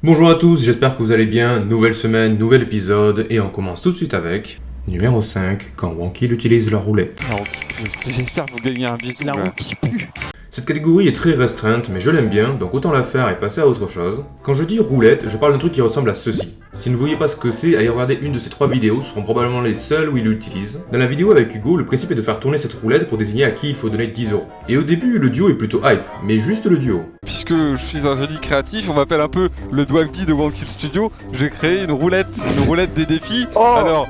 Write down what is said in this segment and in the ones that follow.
Bonjour à tous, j'espère que vous allez bien. Nouvelle semaine, nouvel épisode, et on commence tout de suite avec numéro 5, quand Wonky utilise la roulette. La roue qui pue. J'espère que vous gagnez un bisou. La roue qui pue. Cette catégorie est très restreinte, mais je l'aime bien, donc autant la faire et passer à autre chose. Quand je dis roulette, je parle d'un truc qui ressemble à ceci. Si vous ne voyez pas ce que c'est, allez regarder une de ces 3 vidéos, ce seront probablement les seules où il l'utilise. Dans la vidéo avec Hugo, le principe est de faire tourner cette roulette pour désigner à qui il faut donner 10 €. Et au début, le duo est plutôt hype, mais juste le duo. Puisque je suis un génie créatif, on m'appelle un peu le Dwagby de Wonky Studio, j'ai créé une roulette des défis. Alors,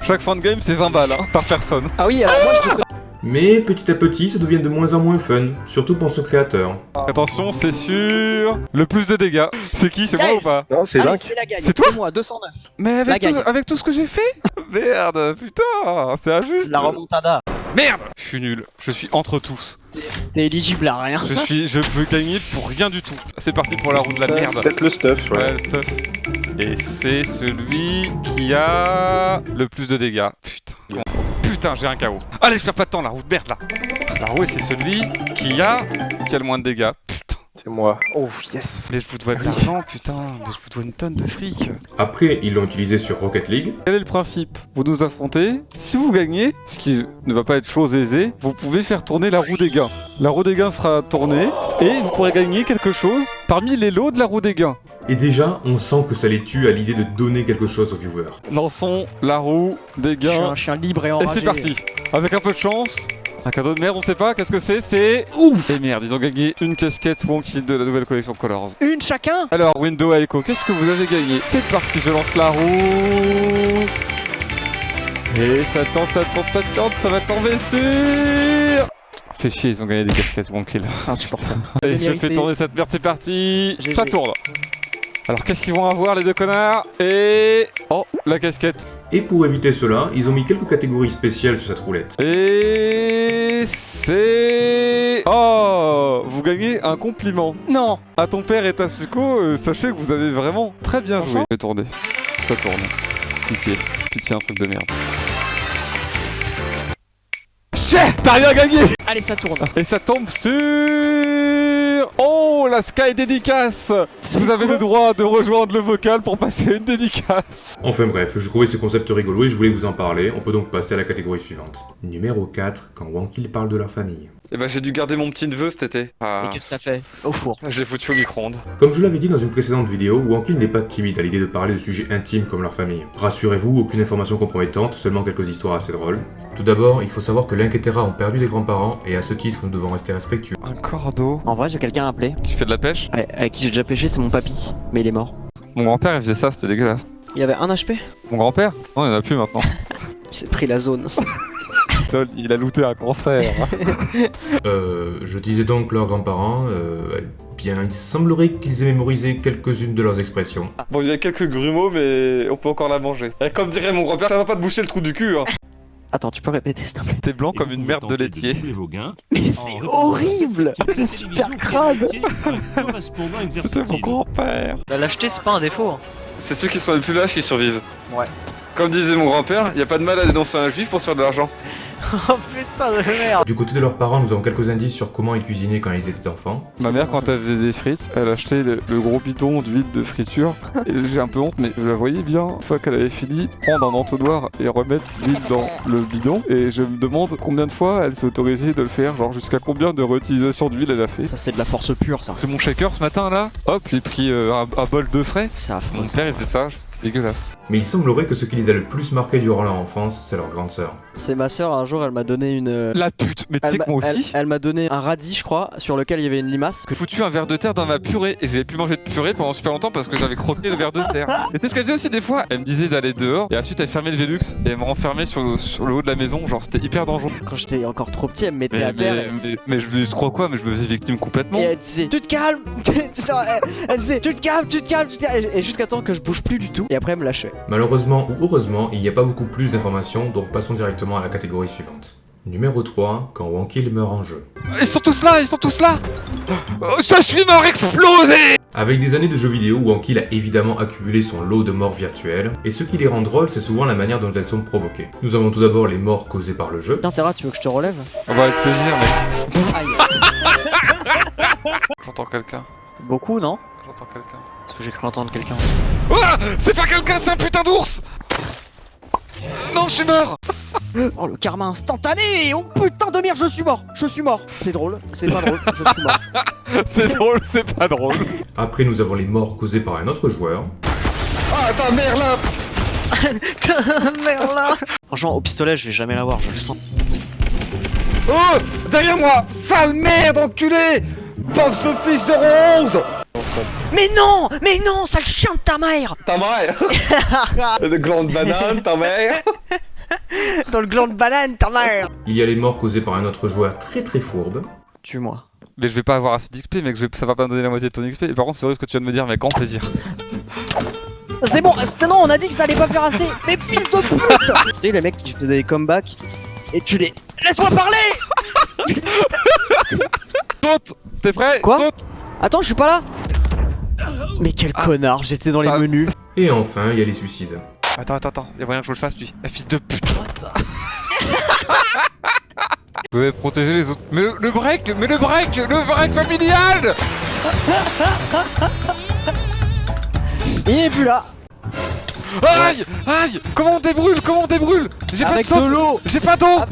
chaque fin de game c'est 20 balles par personne. Ah oui, alors moi je te connais. Mais petit à petit, ça devient de moins en moins fun, surtout pour son créateur. Attention, c'est sûr. Le plus de dégâts. C'est qui? C'est moi ou pas? Non, c'est Allez, Link. c'est la gagne. C'est toi? moi, 209. Mais La gagne. avec tout ce que j'ai fait? Merde, putain, c'est injuste. La remontada. Merde. Je suis nul, je suis entre tous. T'es éligible à rien. Je peux gagner pour rien du tout. C'est parti pour la roue de la merde. Peut-être le stuff, ouais. Ouais, le stuff. Et c'est celui qui a le plus de dégâts. Putain. Putain, j'ai un KO. Allez, je perds pas de temps, la roue de merde là. La roue, c'est celui qui a le moins de dégâts. Putain. C'est moi. Oh yes. Mais je vous dois de l'argent, putain. Mais je vous dois une tonne de fric. Après, ils l'ont utilisé sur Rocket League. Quel est le principe? Vous nous affrontez. Si vous gagnez, ce qui ne va pas être chose aisée, vous pouvez faire tourner la roue des gains. La roue des gains sera tournée et vous pourrez gagner quelque chose parmi les lots de la roue des gains. Et déjà, on sent que ça les tue à l'idée de donner quelque chose aux viewers. Lançons la roue des Je suis gains. un chien libre et Et enragé. c'est parti. Avec un peu de chance. Un cadeau de merde, on sait pas, qu'est-ce que c'est? C'est ouf! Et merde, ils ont gagné une casquette Wonky de la nouvelle collection Colors. Une chacun. Alors, Window Echo, qu'est-ce que vous avez gagné? C'est parti, je lance la roue. Et ça tente, ça va tomber sur... Fait chier, ils ont gagné des casquettes Wonky là. C'est insupportable. Et je Mérité. fais tourner cette merde, c'est parti. GG. Ça tourne. Alors, qu'est-ce qu'ils vont avoir les deux connards? Et... oh, la casquette. Et pour éviter cela, ils ont mis quelques catégories spéciales sur cette roulette. Et c'est... oh, vous gagnez un compliment. Non. À ton père et Tasuko, sachez que vous avez vraiment très bien joué. Je vais tourner. Ça tourne. Pitié. Pitié, un truc de merde. Chais, t'as rien gagné. Allez, ça tourne. Et ça tombe sur... oh, la Sky dédicace. Vous avez le droit de rejoindre le vocal pour passer une dédicace. Enfin bref, je trouvais ce concept rigolo et je voulais vous en parler. On peut donc passer à la catégorie suivante. Numéro 4, quand Wonky parle de leur famille. Eh ben j'ai dû garder mon petit neveu cet été. Et qu'est-ce que t'as fait? Au four. Je l'ai foutu au micro-ondes. Comme je l'avais dit dans une précédente vidéo, Wonky n'est pas timide à l'idée de parler de sujets intimes comme leur famille. Rassurez-vous, aucune information compromettante, seulement quelques histoires assez drôles. Tout d'abord, il faut savoir que Link et Terra ont perdu des grands-parents et à ce titre, nous devons rester respectueux. Un cordeau. En vrai, j'ai quelqu'un à appeler. Tu fais de la pêche? Ouais, avec qui j'ai déjà pêché, c'est mon papy. Mais il est mort. Mon grand-père il faisait ça, c'était dégueulasse. Il y avait un HP. Mon grand-père? Non, il n'y en a plus maintenant. Il s'est pris la zone. Lol, il a looté un cancer. Je disais donc leurs grands-parents, bien, il semblerait qu'ils aient mémorisé quelques-unes de leurs expressions. Bon, il y a quelques grumeaux, mais on peut encore la manger. Et comme dirait mon grand-père, ça va pas te boucher le trou du cul, hein. Attends, tu peux répéter s'il te plaît? T'es blanc comme une merde de laitier. Mais c'est horrible. C'est super crade. C'était mon grand-père. La lâcheté, c'est pas un défaut. hein. C'est ceux qui sont les plus lâches qui survivent. Ouais. Comme disait mon grand-père, y a pas de mal à dénoncer un juif pour se faire de l'argent. Oh putain de merde. Du côté de leurs parents, nous avons quelques indices sur comment ils cuisinaient quand ils étaient enfants. Ma mère, quand elle faisait des frites, elle achetait le gros bidon d'huile de friture. Et j'ai un peu honte, mais je la voyais bien, une fois qu'elle avait fini, prendre un entonnoir et remettre l'huile dans le bidon. Et je me demande combien de fois elle s'est autorisée de le faire, genre jusqu'à combien de réutilisations d'huile elle a fait. Ça, c'est de la force pure, ça. J'ai mon shaker ce matin là, hop, j'ai pris un bol de frais. C'est affreux. Mon père il fait ça, c'est dégueulasse. Mais il semblerait que ce qui les a le plus marqués durant leur enfance, c'est leur grande sœur. C'est ma soeur, un jour, elle m'a donné une. La pute, mais tu sais que moi aussi. Elle m'a donné un radis, je crois, sur lequel il y avait une limace. J'ai foutu un verre de terre dans ma purée et j'ai pu manger de purée pendant super longtemps parce que j'avais croqué le verre de terre. Et tu sais ce qu'elle faisait aussi des fois? Elle me disait d'aller dehors et ensuite elle fermait le Velux et elle me renfermait sur le haut de la maison, genre c'était hyper dangereux. Quand j'étais encore trop petit, elle me mettait à terre. Mais je me crois quoi? Mais je me faisais victime complètement. Et elle disait, tu te calmes. Elle disait, tu te calmes, tu te calmes, tu te calmes. Et jusqu'à temps que je bouge plus du tout. Et après, elle me lâchait. Malheureusement ou heureusement, il n'y a pas beaucoup plus d'informations, donc passons directement à la catégorie suivante. Numéro 3, quand Wonky meurt en jeu. Ils sont tous là, ils sont tous là. Je suis mort explosé. Avec des années de jeux vidéo, Wonky a évidemment accumulé son lot de morts virtuelles, et ce qui les rend drôles, c'est souvent la manière dont elles sont provoquées. Nous avons tout d'abord les morts causées par le jeu. Putain, Terra, tu veux que je te relève? On va avec plaisir, mec. Aïe. J'entends quelqu'un. Beaucoup, non? J'entends quelqu'un. Parce que j'ai cru entendre quelqu'un. Ah, c'est pas quelqu'un, c'est un putain d'ours. Non, je suis mort. Oh le karma instantané. Oh putain de merde, je suis mort. Je suis mort. C'est drôle, c'est pas drôle, je suis mort. C'est drôle, c'est pas drôle. Après, nous avons les morts causées par un autre joueur. Ah, ta mère là. Merde là. Franchement, au pistolet, je vais jamais l'avoir, je le sens. Oh, derrière moi. Sale merde, enculé. Pauvre ce fils 011. Mais non, sale chien de ta mère. Ta mère. Le gland de banane, ta mère. Dans le gland de banane, ta mère. Il y a les morts causées par un autre joueur très fourbe. Tue-moi. Mais je vais pas avoir assez d'XP, mec, ça va pas me donner la moitié de ton XP. Et par contre, c'est vrai ce que tu viens de me dire, mais grand plaisir. C'est bon, non, on a dit que ça allait pas faire assez. Mais fils de pute. Tu sais, les mecs qui faisaient des comebacks et tu les... Laisse-moi parler. Saute. T'es prêt? Quoi? Saute. Attends, je suis pas là. Mais quel connard, j'étais dans les menus. Et enfin, il y a les suicides. Attends, y'a moyen que je le fasse, lui. La fils de pute. Vous devez protéger les autres. Mais le break familial. Il est plus là. Aïe. Comment on débrûle? J'ai pas de Avec sauce. de l'eau. J'ai pas d'eau.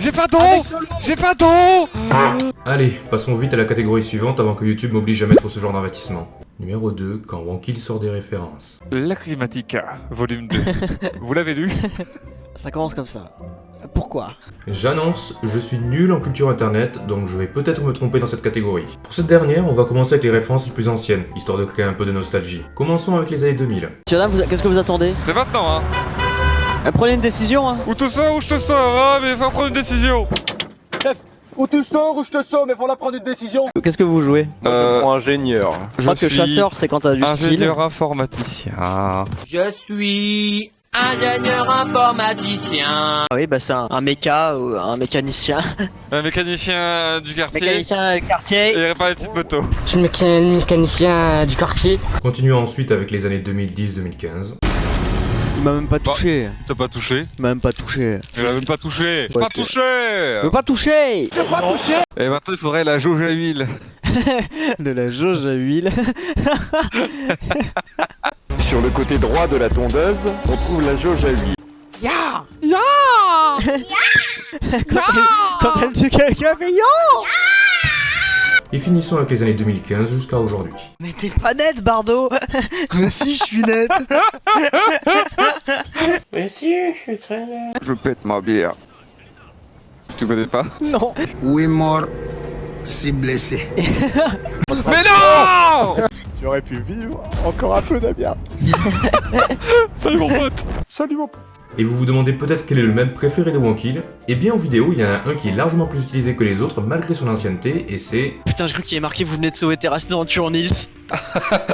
J'ai pas d'eau. Allez, passons vite à la catégorie suivante avant que YouTube m'oblige à mettre ce genre d'avertissement. Numéro 2, quand Wankill sort des références. Lacrimatica, volume 2. Vous l'avez lu? Ça commence comme ça. Pourquoi? J'annonce, je suis nul en culture internet, donc je vais peut-être me tromper dans cette catégorie. Pour cette dernière, on va commencer avec les références les plus anciennes, histoire de créer un peu de nostalgie. Commençons avec les années 2000. Tiana, qu'est-ce que vous attendez? C'est maintenant, hein. Prenez une décision, hein. Ou tu sors ou je te sors, hein, mais faut prendre une décision. Ou tu sors ou je te sors, mais faut la prendre une décision. Qu'est-ce que vous jouez? Je prends ingénieur. Je crois que chasseur, c'est quand t'as du skill. ingénieur informaticien. Je suis ingénieur informaticien. Ah oui, bah c'est un méca ou un mécanicien. Un mécanicien du quartier. Mécanicien du quartier. Et il répare les petites motos. Je suis le mécanicien du quartier. Continuons ensuite avec les années 2010-2015. Il m'a même pas touché. T'as pas touché? Il m'a même pas touché. Il m'a même pas touché. Ouais, Pas ok. touché. Je veux pas toucher. Et maintenant il faudrait la jauge à huile. De la jauge à huile. Sur le côté droit de la tondeuse, on trouve la jauge à huile. Quand elle tue quelqu'un, fait yo. Et finissons avec les années 2015 jusqu'à aujourd'hui. Mais t'es pas net, Bardo. Mais si, je suis net. Je pète ma bière. Tu connais pas? Non. Oui, mort, si blessé. Mais non! J'aurais pu vivre encore un peu de bière. Salut mon pote. Salut mon pote. Et vous vous demandez peut-être quel est le mème préféré de Wankill? Eh bien en vidéo, il y en a un qui est largement plus utilisé que les autres malgré son ancienneté, et c'est... Putain, je crois qu'il est marqué vous venez de sauver Terrasse d'Aventure Nils.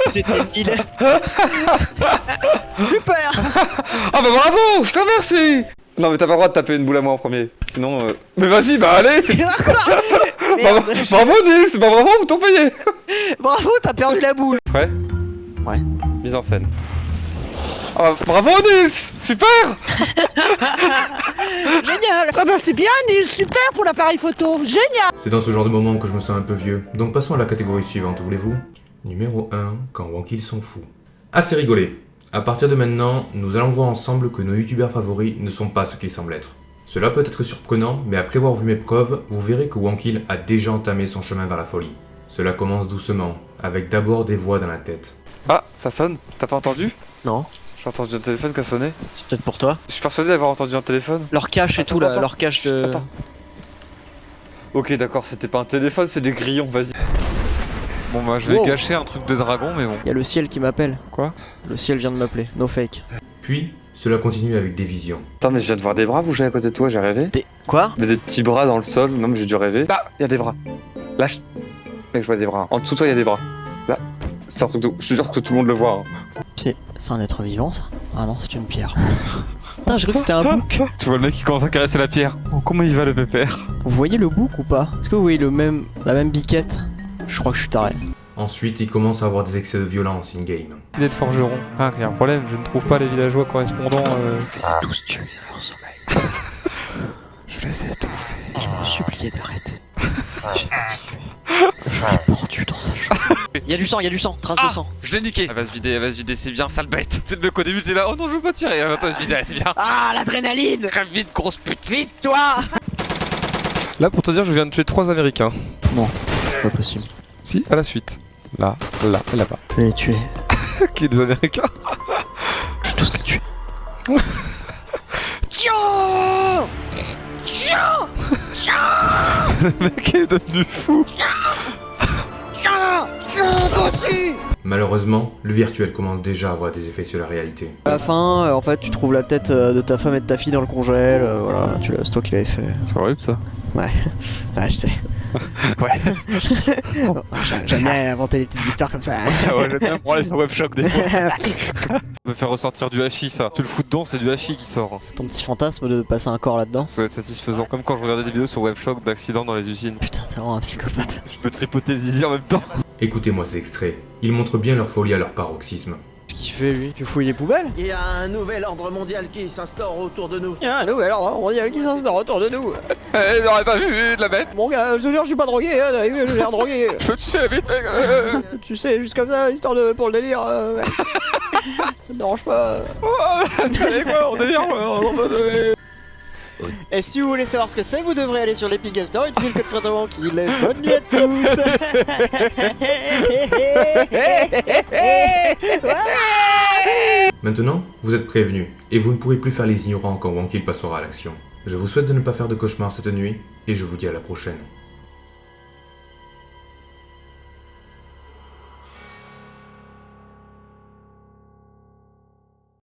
C'était Nils. Super. Ah bah bravo, je te remercie. Non mais t'as pas le droit de taper une boule à moi en premier. Sinon Mais vas-y, bah allez. Merde. Bravo Nils, bah bravo, vous t'en payez. Bravo, t'as perdu la boule. Prêt? Ouais. Mise en scène. Ah, bravo Nils, super. Génial. Ah bah c'est bien Nils, super pour l'appareil photo, génial. C'est dans ce genre de moment que je me sens un peu vieux. Donc passons à la catégorie suivante, voulez-vous? Numéro 1, quand Wankill s'en fout. Assez rigolé. À partir de maintenant, nous allons voir ensemble que nos youtubeurs favoris ne sont pas ce qu'ils semblent être. Cela peut être surprenant, mais après avoir vu mes preuves, vous verrez que Wankill a déjà entamé son chemin vers la folie. Cela commence doucement, avec d'abord des voix dans la tête. Ah, ça sonne. T'as pas entendu? Non. J'ai entendu un téléphone qui a sonné. C'est peut-être pour toi. Je suis persuadé d'avoir entendu un téléphone. Leur cache et tout là, Attends. leur cache de. Attends. Ok, d'accord, c'était pas un téléphone, c'est des grillons, vas-y. Bon bah je vais Wow. gâcher un truc de dragon, mais bon. Y a le ciel qui m'appelle. Quoi? Le ciel vient de m'appeler. No fake. Puis, cela continue avec des visions. Attends, mais je viens de voir des bras bouger à côté de toi, j'ai rêvé. Quoi? Il y a des petits bras dans le sol, non mais j'ai dû rêver. Là, il y a des bras. Là, mec, je vois des bras. En dessous de toi, il y a des bras. Là, c'est un truc de... Je suis sûr que tout le monde le voit. Hein. C'est un être vivant ça? Ah non, c'est une pierre. Putain, je crois que c'était un bouc. Tu vois le mec qui commence à caresser la pierre. Oh, comment il va le pépère? Vous voyez le bouc ou pas? Est-ce que vous voyez la même biquette? Je crois que je suis taré. Ensuite, il commence à avoir des excès de violence in-game. Idée de forgeron. Ah, il y a un problème, je ne trouve pas les villageois correspondants. Je les ai tous tués dans leur sommeil. Je les ai étouffés. Je me suppliais d'arrêter. J'ai pas tué. Pendu dans sa chambre. Y'a du sang, trace de sang. Je l'ai niqué. Elle va se vider, c'est bien, sale bête. C'est le mec au début, t'es là, oh non, je veux pas tirer. Attends, elle se vide, c'est bien. Ah, l'adrénaline. Crève vite, grosse pute. Vite, toi. Là, pour te dire, je viens de tuer 3 Américains. C'est pas possible. Si, à la suite. Là, et là-bas. Je vais les tuer. Qui est des Américains? Je vais tous les tuer. Le mec est devenu fou. Malheureusement, le virtuel commence déjà à avoir des effets sur la réalité. À la fin, en fait, tu trouves la tête de ta femme et de ta fille dans le congèle, voilà, c'est toi qui l'avais fait. C'est horrible ça. Ouais, je sais. Ouais. J'aime bien inventer des petites histoires comme ça. Ouais, j'aime bien me aller sur Webshop des fois. Me faire ressortir du hachis, ça. Tu le fous dedans, c'est du hachis qui sort. C'est ton petit fantasme de passer un corps là-dedans. Ça doit être satisfaisant. Comme quand je regardais des vidéos sur Webshop d'accidents dans les usines. Putain, t'es vraiment un psychopathe. Je peux tripoter Zizi en même temps. Écoutez-moi ces extraits, ils montrent bien leur folie à leur paroxysme. Qu'est-ce qu'il fait lui? Tu fouilles les poubelles? Il y a un nouvel ordre mondial qui s'instaure autour de nous. Il y a un nouvel ordre mondial qui s'instaure autour de nous. Eh, j'aurais pas vu de la bête. Mon gars, je te jure, je suis pas drogué, hein, j'ai l'air drogué. Je peux tuer la bête, mec. Tu sais, juste comme ça, histoire de pour le délire. Ouais. Ça te dérange pas. Allez quoi, on délire Et si vous voulez savoir ce que c'est, vous devrez aller sur l'Epic Game Store, utiliser le code créateur qui est bonne nuit à tous. Maintenant, vous êtes prévenus, et vous ne pourrez plus faire les ignorants quand Wonkill passera à l'action. Je vous souhaite de ne pas faire de cauchemars cette nuit, et je vous dis à la prochaine.